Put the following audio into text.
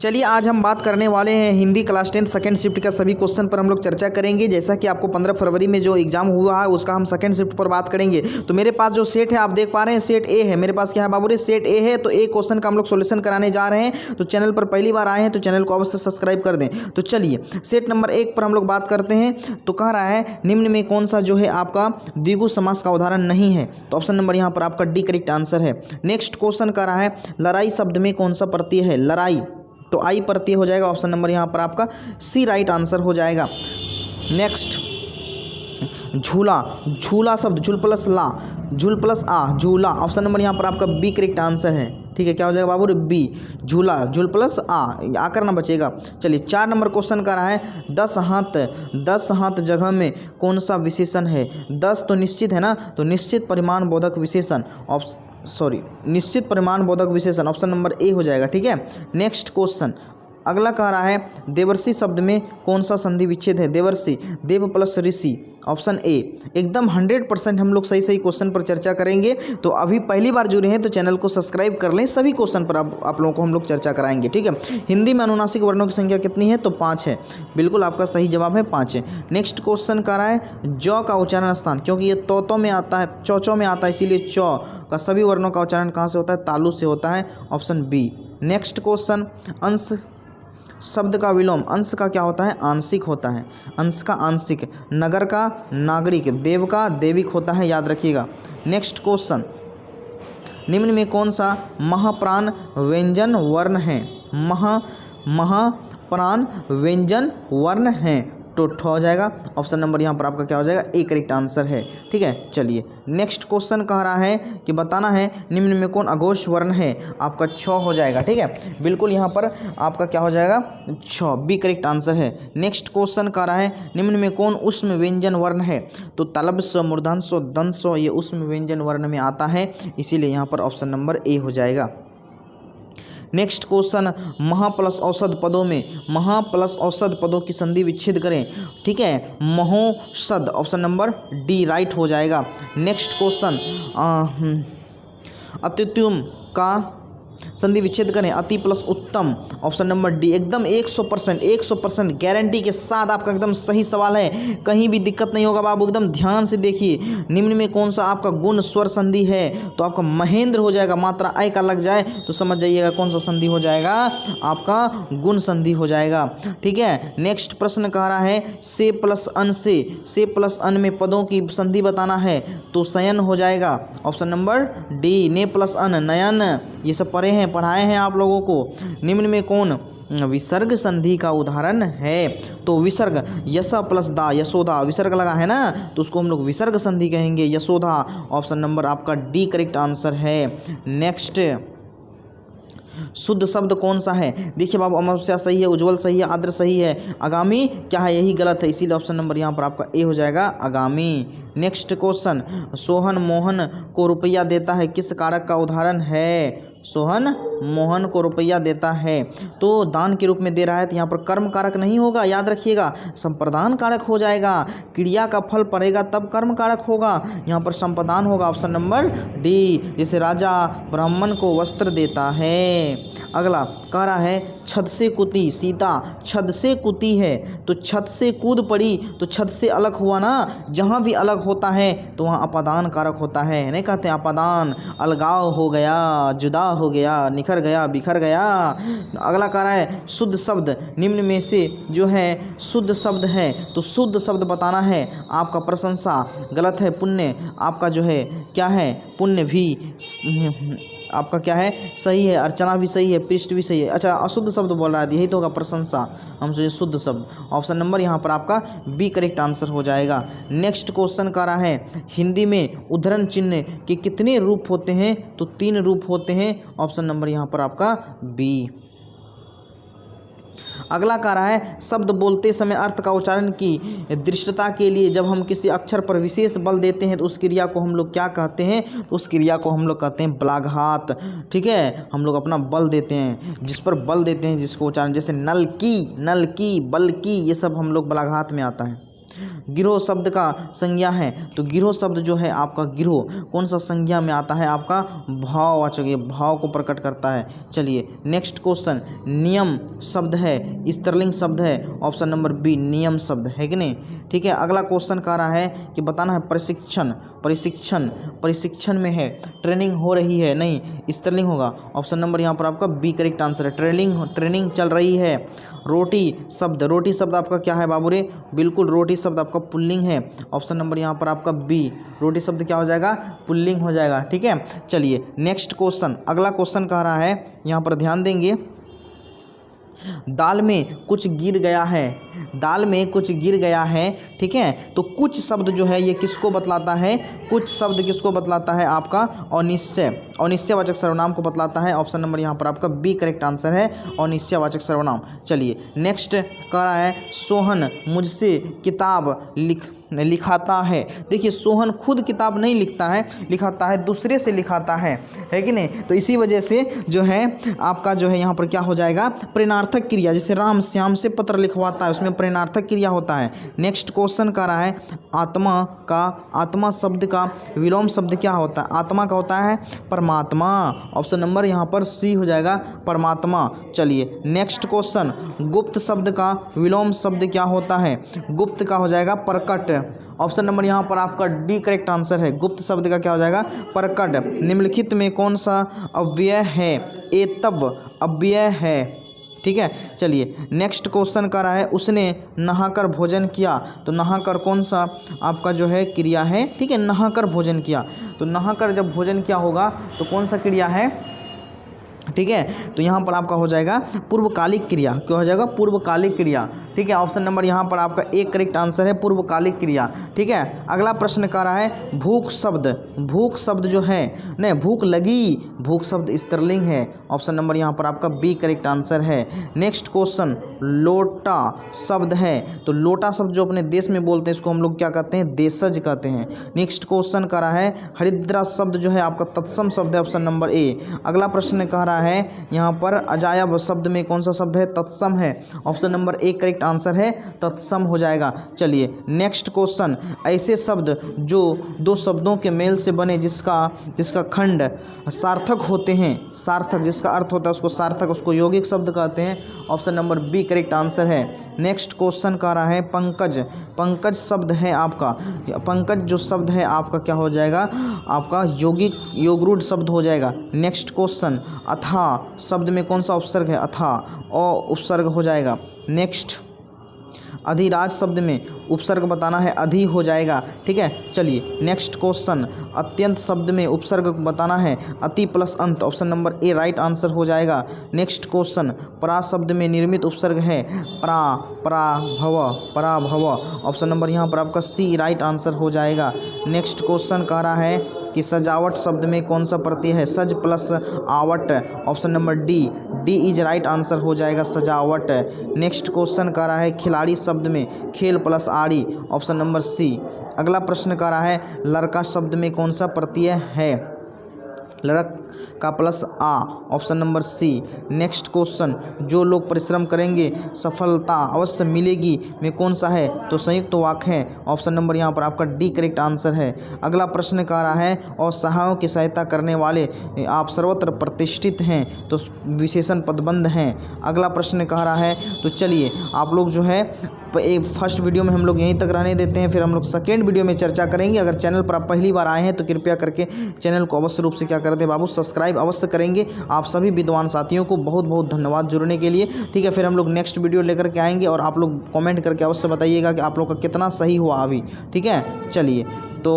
चलिए आज हम बात करने वाले हैं हिंदी क्लास 10 सेकंड शिफ्ट का सभी क्वेश्चन पर हम लोग चर्चा करेंगे। जैसा कि आपको 15 फरवरी में जो एग्जाम हुआ है उसका हम सेकंड शिफ्ट पर बात करेंगे। तो मेरे पास जो सेट है आप देख पा रहे हैं, सेट ए है। मेरे पास क्या है बाबू रे, सेट ए है। तो एक क्वेश्चन का हम लोग सोल्यूशन कराने जा रहे हैं। तो चैनल पर पहली बार आए हैं तो चैनल को अवश्य सब्सक्राइब कर दें। तो चलिए सेट नंबर 1 पर हम लोग बात करते हैं। तो कह रहा है निम्न में कौन सा जो है आपका द्विगु समास का उदाहरण नहीं है। तो ऑप्शन नंबर यहाँ पर आपका डी करेक्ट आंसर है। नेक्स्ट क्वेश्चन कह रहा है लड़ाई शब्द में कौन सा प्रत्यय है। लड़ाई तो आई प्रत्यय हो जाएगा। ऑप्शन नंबर यहाँ पर आपका सी राइट आंसर हो जाएगा। नेक्स्ट झूला, झूला शब्द झूल प्लस ला, झूल प्लस आ, झूला। ऑप्शन नंबर यहाँ पर आपका बी करेक्ट आंसर है। ठीक है, क्या हो जाएगा बाबू रे, बी झूला, झूल प्लस आ, आकर ना बचेगा। चलिए 4 नंबर क्वेश्चन कर रहा है 10 हाथ, 10 हाथ जगह में कौन सा विशेषण है। 10 तो निश्चित है ना, तो निश्चित परिमाण बोधक विशेषण, निश्चित परिमाण बोधक विशेषण ऑप्शन नंबर ए हो जाएगा। ठीक है, नेक्स्ट क्वेश्चन अगला कह रहा है देवर्षि शब्द में कौन सा संधि विच्छेद है। देवर्षि देव प्लस ऋषि, ऑप्शन ए। एकदम 100% हम लोग सही सही क्वेश्चन पर चर्चा करेंगे। तो अभी पहली बार जुड़े हैं तो चैनल को सब्सक्राइब कर लें। सभी क्वेश्चन पर आप लोगों को हम लोग चर्चा कराएंगे। ठीक है, हिंदी में अनुनासिक वर्णों की संख्या कितनी है, तो 5 है। बिल्कुल आपका सही जवाब है 5 है। नेक्स्ट क्वेश्चन कह रहा है जौ का उच्चारण स्थान, क्योंकि ये तोतों में आता है, चौचौ में आता है, इसीलिए चौ का सभी वर्णों का उच्चारण कहाँ से होता है, तालु से होता है, ऑप्शन बी। नेक्स्ट क्वेश्चन अंश शब्द का विलोम, अंश का क्या होता है, आंशिक होता है। अंश का आंशिक, नगर का नागरिक, देव का देविक होता है, याद रखिएगा। नेक्स्ट क्वेश्चन निम्न में कौन सा महाप्राण व्यंजन वर्ण है। महाप्राण व्यंजन वर्ण है, तो ठ हो जाएगा। ऑप्शन नंबर यहाँ पर आपका क्या हो जाएगा, ए करेक्ट आंसर है। ठीक है, चलिए नेक्स्ट क्वेश्चन कह रहा है कि बताना है निम्न में कौन अघोष वर्ण है, आपका छ हो जाएगा। ठीक है, बिल्कुल यहाँ पर आपका क्या हो जाएगा, छ, बी करेक्ट आंसर है। नेक्स्ट क्वेश्चन कह रहा है निम्न में कौन उष्म व्यंजन वर्ण है। तो तलब स्व, मूर्धन स्व, दंत स्व, ये उष्म व्यंजन वर्ण में आता है, इसीलिए यहाँ पर ऑप्शन नंबर ए हो जाएगा। नेक्स्ट क्वेश्चन महा प्लस औषध पदों में, महा प्लस औषध पदों की संधि विच्छेद करें। ठीक है, महोषध, ऑप्शन नंबर डी राइट हो जाएगा। नेक्स्ट क्वेश्चन अत्युत्तम का संधि विच्छेद करें, अति प्लस उत्तम, ऑप्शन नंबर डी। एकदम 100% गारंटी के साथ आपका एकदम सही सवाल है, कहीं भी दिक्कत नहीं होगा बाबू, एकदम ध्यान से देखिए। निम्न में कौन सा आपका गुण स्वर संधि है, तो आपका महेंद्र हो जाएगा। मात्रा आई का लग जाए तो समझ जाइएगा कौन सा संधि हो जाएगा, आपका गुण संधि हो जाएगा। ठीक है, नेक्स्ट प्रश्न कह रहा है से प्लस अन से प्लस अन में पदों की संधि बताना है, तो शयन हो जाएगा, ऑप्शन नंबर डी। ने प्लस अन, नयन, ये सब पढ़े हैं, पढ़ाए हैं आप लोगों को। निम्न में कौन विसर्ग संधि का उदाहरण है, तो विसर्ग यश प्लस दा, यशोदा, विसर्ग लगा है ना, तो उसको हम लोग विसर्ग संधि कहेंगे, यशोदा। ऑप्शन नंबर आपका डी करेक्ट आंसर है। नेक्स्ट शुद्ध शब्द कौन सा है। देखिए बाबू अमावस्या सही है, उज्ज्वल सही है, आद्र सही है, आगामी क्या है, यही गलत है, इसीलिए ऑप्शन नंबर यहाँ पर आपका ए हो जाएगा, आगामी। नेक्स्ट क्वेश्चन सोहन मोहन को रुपया देता है, किस कारक का उदाहरण है। सोहन मोहन को रुपया देता है, तो दान के रूप में दे रहा है, तो यहाँ पर कर्म कारक नहीं होगा, याद रखिएगा, संप्रदान कारक हो जाएगा। क्रिया का फल पड़ेगा तब कर्म कारक होगा, यहाँ पर संप्रदान होगा, ऑप्शन नंबर डी। जैसे राजा ब्राह्मण को वस्त्र देता है। अगला कह रहा है छत से कूदी सीता, छत से कूदी है, तो छत से कूद पड़ी, तो छत से अलग हुआ ना, जहाँ भी अलग होता है तो वहाँ अपादान कारक होता है, नहीं कहते अपादान, अलगाव हो गया, जुदा हो गया, निखर गया, बिखर गया। अगला कह रहा है शुद्ध शब्द, निम्न में से जो है शुद्ध शब्द है, तो शुद्ध शब्द बताना है, आपका प्रशंसा गलत है, पुण्य आपका जो है क्या है, पुण्य भी आपका क्या है, सही है, अर्चना भी सही है, पृष्ठ भी सही है। अच्छा अशुद्ध शब्द बोल रहा है, यही तो होगा प्रशंसा, हम सोचे शुद्ध शब्द, ऑप्शन नंबर यहाँ पर आपका बी करेक्ट आंसर हो जाएगा। नेक्स्ट क्वेश्चन कह रहा है हिंदी में उद्धरण चिन्ह के कितने रूप होते हैं, तो 3 रूप होते हैं, ऑप्शन नंबर यहाँ पर आपका बी। अगला कह रहा है शब्द बोलते समय अर्थ का उच्चारण की दृष्टता के लिए जब हम किसी अक्षर पर विशेष बल देते हैं तो उस क्रिया को हम लोग क्या कहते हैं, तो उस क्रिया को हम लोग कहते हैं बलाघात। ठीक है, हम लोग अपना बल देते हैं, जिस पर बल देते हैं, जिसको उच्चारण, जैसे नल की, बल की, ये सब हम लोग बलाघात में आता है। गिरोह शब्द का संज्ञा है, तो गिरोह शब्द जो है आपका गिरोह कौन सा संज्ञा में आता है, आपका भाववाचक, ये भाव को प्रकट करता है। चलिए नेक्स्ट क्वेश्चन, नियम शब्द है, स्त्रीलिंग शब्द है, ऑप्शन नंबर बी नियम शब्द है कि नहीं। ठीक है, अगला क्वेश्चन कह रहा है कि बताना है प्रशिक्षण, प्रशिक्षण, प्रशिक्षण में है, ट्रेनिंग हो रही है, नहीं स्त्रीलिंग होगा, ऑप्शन नंबर यहाँ पर आपका बी करेक्ट आंसर है, ट्रेनिंग चल रही है। रोटी शब्द, रोटी शब्द आपका क्या है बाबू रे, बिल्कुल रोटी शब्द आपका पुल्लिंग है, ऑप्शन नंबर यहाँ पर आपका बी, रोटी शब्द क्या हो जाएगा, पुल्लिंग हो जाएगा। ठीक है, चलिए नेक्स्ट क्वेश्चन, अगला क्वेश्चन कह रहा है, यहाँ पर ध्यान देंगे, दाल में कुछ गिर गया है, दाल में कुछ गिर गया है। ठीक है, तो कुछ शब्द जो है ये किसको बतलाता है, कुछ शब्द किसको बतलाता है, आपका अनिश्चय, अनिश्चयवाचक सर्वनाम को बतलाता है, ऑप्शन नंबर यहाँ पर आपका बी करेक्ट आंसर है, अनिश्चयवाचक सर्वनाम। चलिए नेक्स्ट कह रहा है, सोहन मुझसे किताब लिखाता है। देखिए सोहन खुद किताब नहीं लिखता है, लिखाता है, दूसरे से लिखाता है कि नहीं, तो इसी वजह से जो है आपका जो है यहाँ पर क्या हो जाएगा, प्रेरणार्थक क्रिया, जैसे राम श्याम से पत्र लिखवाता है, उसमें प्रेरणार्थक क्रिया होता है। नेक्स्ट क्वेश्चन कर रहा है, आत्मा का, आत्मा शब्द का विलोम शब्द क्या होता है, आत्मा का होता है परमात्मा, ऑप्शन नंबर यहाँ पर सी हो जाएगा, परमात्मा। चलिए नेक्स्ट क्वेश्चन, गुप्त शब्द का विलोम शब्द क्या होता है, गुप्त का हो जाएगा प्रकट, ऑप्शन नंबर यहाँ पर आपका डी करेक्ट आंसर है, गुप्त शब्द का क्या हो जाएगा, प्रकट। निम्नलिखित में कौन सा अव्यय है, एतव अव्यय है। ठीक है, चलिए नेक्स्ट क्वेश्चन कर रहा है, उसने नहाकर भोजन किया, तो नहाकर कौन सा आपका जो है क्रिया है। ठीक है, नहाकर भोजन किया, तो नहाकर जब भोजन किया होगा तो कौन सा क्रिया है। ठीक है, तो यहाँ पर आपका हो जाएगा पूर्वकालिक क्रिया, क्या हो जाएगा, पूर्वकालिक क्रिया। ठीक है, ऑप्शन नंबर यहाँ पर आपका एक करेक्ट आंसर है, पूर्वकालिक क्रिया। ठीक है, अगला प्रश्न कर रहा है, भूख शब्द, भूख शब्द जो है, नहीं भूख लगी, भूख शब्द स्त्रीलिंग है, ऑप्शन नंबर यहाँ पर आपका बी करेक्ट आंसर है। नेक्स्ट क्वेश्चन, लोटा शब्द है, तो लोटा शब्द जो अपने देश में बोलते हैं इसको हम लोग क्या कहते हैं, देशज कहते हैं। नेक्स्ट क्वेश्चन कर रहा है, हरिद्रा शब्द जो है आपका तत्सम शब्द है, ऑप्शन नंबर ए। अगला प्रश्न कह रहा है यहाँ पर, अजायब शब्द में कौन सा शब्द है, तत्सम है, option number A correct answer है, तत्सम हो जाएगा। चलिए नेक्स्ट क्वेश्चन, ऐसे शब्द जो दो शब्दों के मेल से बने जिसका खंड सार्थक होते हैं, सार्थक जिसका अर्थ होता है उसको सार्थक, उसको यौगिक शब्द कहते हैं, option number B correct answer है। नेक्स्ट क्वेश्चन कह रहा है, पंकज, पंकज शब्द है आपका, पंकज जो शब्द है आपका क्या हो जाएगा, आपका यौगिक योगरूढ़ शब्द हो जाएगा। नेक्स्ट क्वेश्चन, अथा शब्द में कौन सा उपसर्ग है, अथा और उपसर्ग हो जाएगा। नेक्स्ट, अधिराज शब्द में उपसर्ग बताना है, अधि हो जाएगा। ठीक है, चलिए नेक्स्ट क्वेश्चन, अत्यंत शब्द में उपसर्ग बताना है, अति प्लस अंत, option number A right answer हो जाएगा। नेक्स्ट क्वेश्चन, परा शब्द में निर्मित उपसर्ग है, पराभव, पराभव, ऑप्शन नंबर यहाँ पर आपका सी राइट आंसर हो जाएगा। नेक्स्ट क्वेश्चन कह रहा है कि सजावट शब्द में कौन सा प्रत्यय है, सज plus out, option number D, D is right answer हो जाएगा, सजावट। नेक्स्ट क्वेश्चन कह रहा है, खिलाड़ी शब्द में खेल प्लस आड़ी, ऑप्शन नंबर सी। अगला प्रश्न कह रहा है, लड़का शब्द में कौन सा प्रत्यय है, लड़क का प्लस आ, option number C. Next question, जो लोग परिश्रम करेंगे सफलता अवश्य मिलेगी में कौन सा है, तो संयुक्त वाक्य है, ऑप्शन नंबर यहाँ पर आपका डी करेक्ट आंसर है। अगला प्रश्न कह रहा है, और सहायों की सहायता करने वाले आप सर्वत्र प्रतिष्ठित हैं, तो विशेषण पदबंध हैं। अगला प्रश्न कह रहा है, तो चलिए आप लोग जो है फर्स्ट वीडियो में हम लोग यहीं तक रहने देते हैं, फिर हम लोग सेकेंड वीडियो में चर्चा करेंगे। अगर चैनल पर आप पहली बार आए हैं तो कृपया करके चैनल को अवश्य रूप से क्या कर दें बाबू, सब्सक्राइब अवश्य करेंगे। आप सभी विद्वान साथियों को बहुत बहुत धन्यवाद जुड़ने के लिए। ठीक है, फिर हम लोग नेक्स्ट वीडियो लेकर के आएंगे और आप लोग कमेंट करके अवश्य बताइएगा कि आप लोग का कितना सही हुआ अभी। ठीक है, चलिए तो